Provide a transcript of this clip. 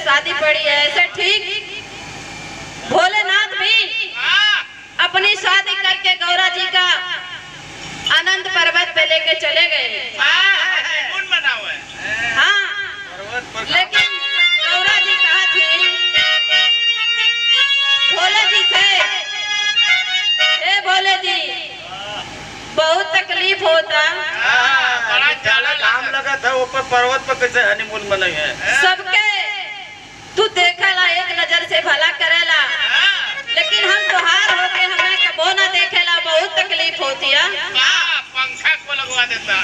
शादी पड़ी है, ऐसे ठीक भोलेनाथ भी अपनी शादी करके गौरा जी का अनंत पर्वत पे लेके चले गए। हाँ, लेकिन गौरा जी कहा थी भोले जी से, ए भोले जी बहुत तकलीफ होता, बड़ा ज्यादा घाम लगा था ऊपर पर्वत पर, कैसे हनीमून मनाई है? सबके तू देखला एक नजर से भला करेला, लेकिन हम तोहार होके हमें कबो ना देखेला, बहुत तकलीफ होती है। पंखा को लगवा देता।